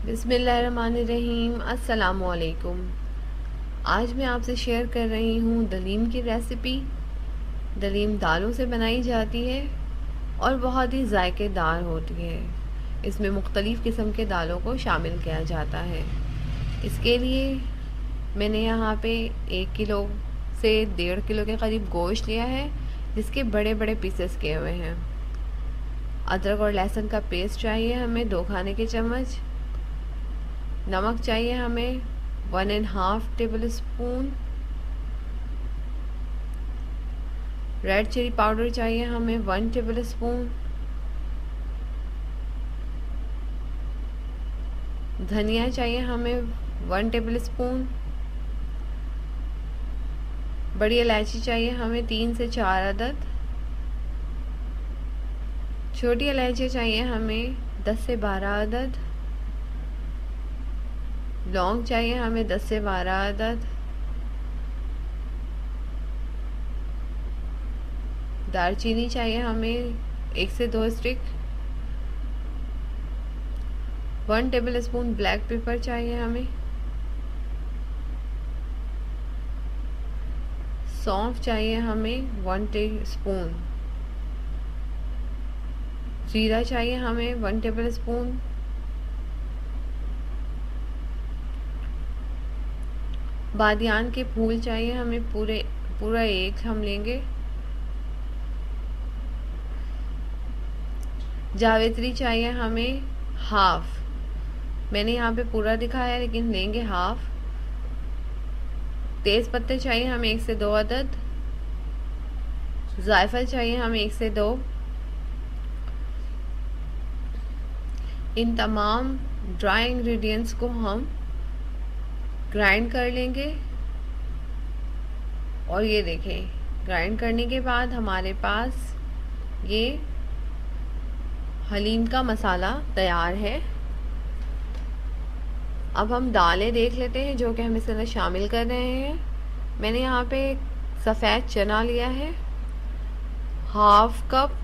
बिस्मिल्लाहिर्रहमानिर्रहीम। अस्सलामुअलैकुम। आज मैं आपसे शेयर कर रही हूँ दलीम की रेसिपी। दलीम दालों से बनाई जाती है और बहुत ही जायकेदार होती है। इसमें मुख्तलिफ़ किस्म के दालों को शामिल किया जाता है। इसके लिए मैंने यहाँ पे 1 किलो से 1.5 किलो के करीब गोश्त लिया है, जिसके बड़े बड़े पीसेस किए हुए हैं। अदरक और लहसुन का पेस्ट चाहिए हमें 2 खाने के चम्मच। नमक चाहिए हमें 1.5 tablespoon. Red chilli powder चाहिए हमें 1 टेबल स्पून। धनिया चाहिए हमें 1 टेबल स्पून। बड़ी इलायची चाहिए हमें 3 से 4 अदद। छोटी इलायची चाहिए हमें 10 से 12 अदद। लौंग चाहिए हमें 10 से 12 अदद। दालचीनी चाहिए हमें 1 से 2 stick. 1 table spoon black pepper चाहिए हमें। सौंफ चाहिए हमें 1 टीस्पून। जीरा चाहिए हमें 1 टेबल स्पून। बादियान के फूल चाहिए हमें पूरा एक हम लेंगे। जावित्री चाहिए हमें हाफ। मैंने यहाँ पे पूरा दिखाया है लेकिन लेंगे हाफ। तेज पत्ते चाहिए हमें 1 से 2 अदद। जायफल चाहिए हमें 1 से 2। इन तमाम ड्राई इंग्रेडिएंट्स को हम ग्राइंड कर लेंगे। और ये देखें, ग्राइंड करने के बाद हमारे पास ये हलीम का मसाला तैयार है। अब हम दालें देख लेते हैं जो कि हम इसके अंदर शामिल कर रहे हैं। मैंने यहाँ पे सफ़ेद चना लिया है, हाफ कप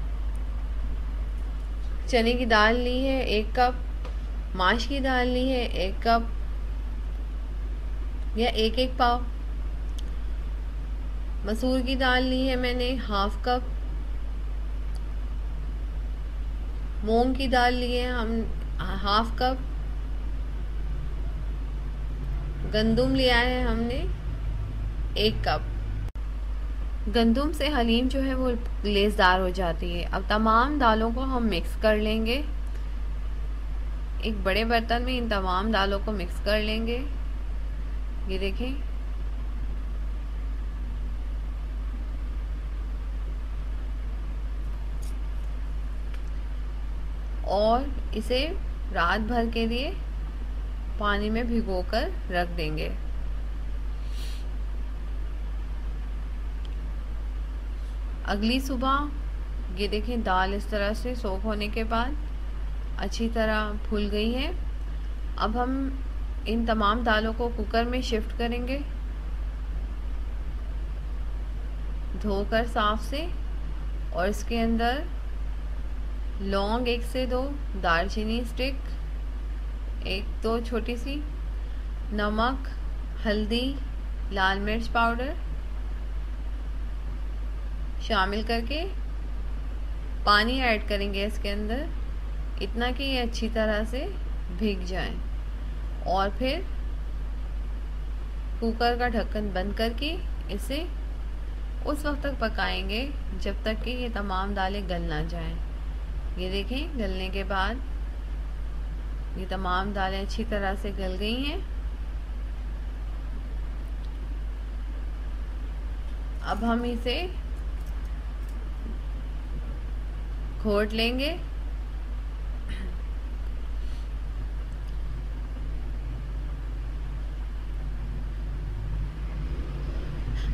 चने की दाल ली है, 1 कप माश की दाल ली है, 1 कप या 1 पाव। मसूर की दाल ली है मैंने हाफ कप। मूंग की दाल ली है हम हाफ कप। गंदुम लिया है हमने 1 कप। गंदुम से हलीम जो है वो लेसदार हो जाती है। अब तमाम दालों को हम मिक्स कर लेंगे। एक बड़े बर्तन में इन तमाम दालों को मिक्स कर लेंगे। ये देखें, और इसे रात भर के लिए पानी में भिगोकर रख देंगे। अगली सुबह ये देखें, दाल इस तरह से सोख होने के बाद अच्छी तरह फूल गई है। अब हम इन तमाम दालों को कुकर में शिफ्ट करेंगे धोकर साफ से। और इसके अंदर लौंग 1 से 2, दालचीनी स्टिक 1-2 छोटी सी, नमक, हल्दी, लाल मिर्च पाउडर शामिल करके पानी ऐड करेंगे इसके अंदर, इतना कि ये अच्छी तरह से भीग जाए। और फिर कुकर का ढक्कन बंद करके इसे उस वक्त तक पकाएंगे जब तक कि ये तमाम दालें गल ना जाएं। ये देखें, गलने के बाद ये तमाम दालें अच्छी तरह से गल गई हैं। अब हम इसे घोट लेंगे।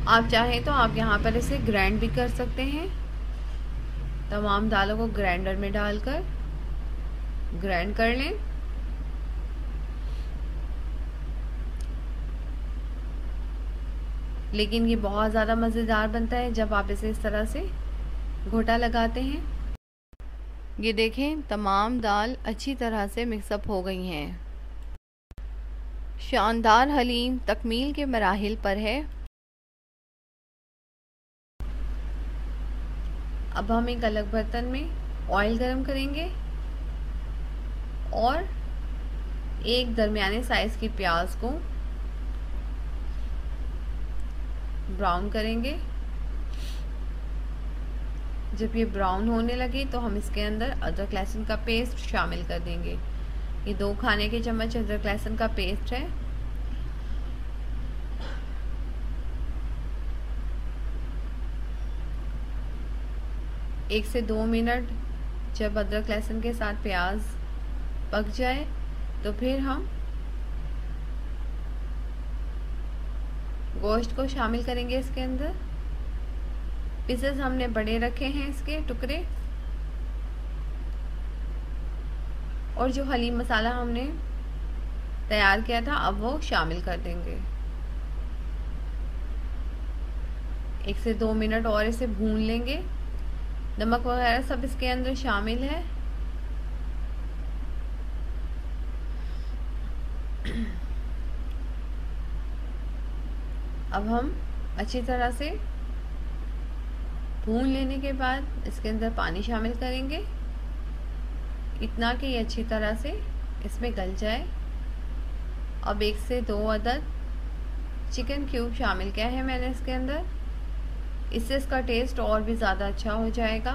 आप चाहें तो आप यहाँ पर इसे ग्राइंड भी कर सकते हैं। तमाम दालों को ग्राइंडर में डालकर ग्राइंड कर लें। लेकिन ये बहुत ज़्यादा मज़ेदार बनता है जब आप इसे इस तरह से घोटा लगाते हैं। ये देखें, तमाम दाल अच्छी तरह से मिक्सअप हो गई हैं। शानदार हलीम तकमील के मराहिल पर है। अब हम एक अलग बर्तन में ऑयल गरम करेंगे और एक दरमियाने साइज की प्याज को ब्राउन करेंगे। जब ये ब्राउन होने लगे तो हम इसके अंदर अदरक लहसुन का पेस्ट शामिल कर देंगे। ये 2 खाने के चम्मच अदरक लहसुन का पेस्ट है। एक से 2 मिनट जब अदरक लहसुन के साथ प्याज पक जाए तो फिर हम गोश्त को शामिल करेंगे इसके अंदर। पीसेस हमने बड़े रखे हैं इसके टुकड़े, और जो हलीम मसाला हमने तैयार किया था अब वो शामिल कर देंगे। 1 से 2 मिनट और इसे भून लेंगे। नमक वगैरह सब इसके अंदर शामिल है। अब हम अच्छी तरह से भून लेने के बाद इसके अंदर पानी शामिल करेंगे, इतना कि ये अच्छी तरह से इसमें गल जाए। अब 1 से 2 अदद चिकन क्यूब शामिल किया है मैंने इसके अंदर, इससे इसका टेस्ट और भी ज़्यादा अच्छा हो जाएगा।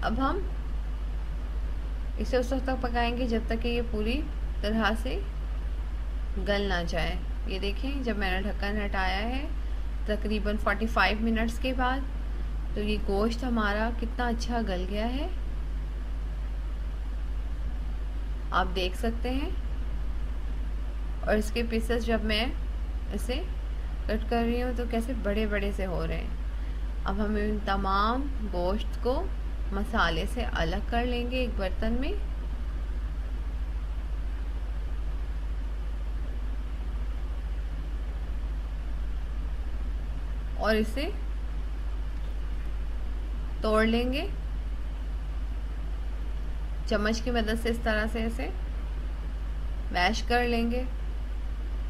अब हम इसे उस वक्त तक पकाएंगे जब तक कि ये पूरी तरह से गल ना जाए। ये देखें, जब मैंने ढक्कन हटाया है तकरीबन 45 मिनट्स के बाद, तो ये गोश्त हमारा कितना अच्छा गल गया है, आप देख सकते हैं। और इसके पीसेस जब मैं इसे कट कर रही हूँ तो कैसे बड़े बड़े से हो रहे हैं। अब हम इन तमाम गोश्त को मसाले से अलग कर लेंगे एक बर्तन में। और इसे तोड़ लेंगे चम्मच की मदद से, इस तरह से इसे मैश कर लेंगे।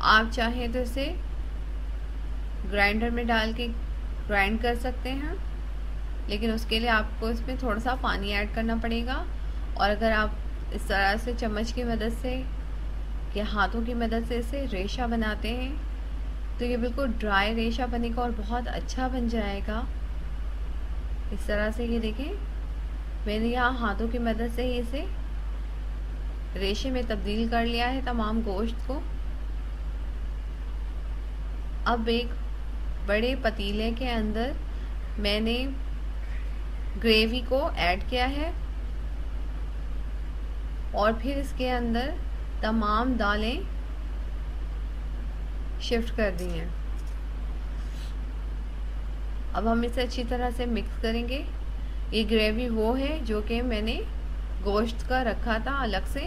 आप चाहें तो इसे ग्राइंडर में डाल के ग्राइंड कर सकते हैं, लेकिन उसके लिए आपको इसमें थोड़ा सा पानी ऐड करना पड़ेगा। और अगर आप इस तरह से चम्मच की मदद से या हाथों की मदद से इसे रेशा बनाते हैं तो ये बिल्कुल ड्राई रेशा बनेगा और बहुत अच्छा बन जाएगा। इस तरह से ये देखें, मैंने यहाँ हाथों की मदद से ही इसे रेशे में तब्दील कर लिया है तमाम गोश्त को। अब एक बड़े पतीले के अंदर मैंने ग्रेवी को ऐड किया है और फिर इसके अंदर तमाम दालें शिफ्ट कर दी हैं। अब हम इसे अच्छी तरह से मिक्स करेंगे। ये ग्रेवी वो है जो कि मैंने गोश्त का रखा था अलग से।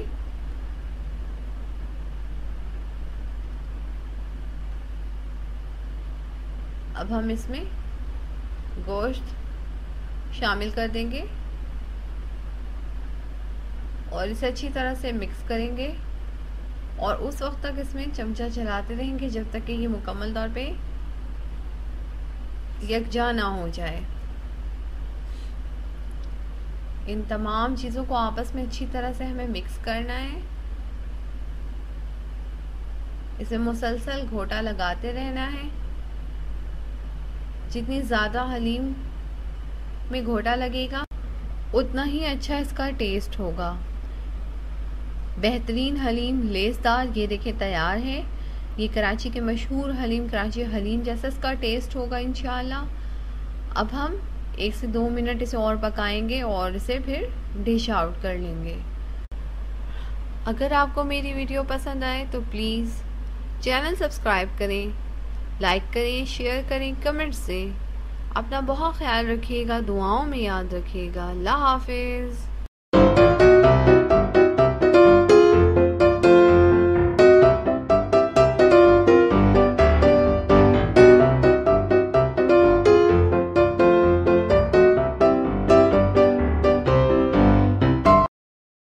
अब हम इसमें गोश्त शामिल कर देंगे और इसे अच्छी तरह से मिक्स करेंगे और उस वक्त तक इसमें चमचा चलाते रहेंगे जब तक कि ये मुकम्मल तौर पे यकजा ना हो जाए। इन तमाम चीज़ों को आपस में अच्छी तरह से हमें मिक्स करना है। इसे मुसलसल घोटा लगाते रहना है। जितनी ज़्यादा हलीम में घोटा लगेगा उतना ही अच्छा इसका टेस्ट होगा। बेहतरीन हलीम लेसदार ये देखें तैयार है। ये कराची के मशहूर हलीम कराची हलीम जैसा इसका टेस्ट होगा इंशाल्लाह। अब हम 1 से 2 मिनट इसे और पकाएंगे और इसे फिर डिश आउट कर लेंगे। अगर आपको मेरी वीडियो पसंद आए तो प्लीज़ चैनल सब्सक्राइब करें, लाइक करें, शेयर करें, कमेंट्स दें। अपना बहुत ख्याल रखिएगा, दुआओं में याद रखिएगा। अल्लाह हाफिज़।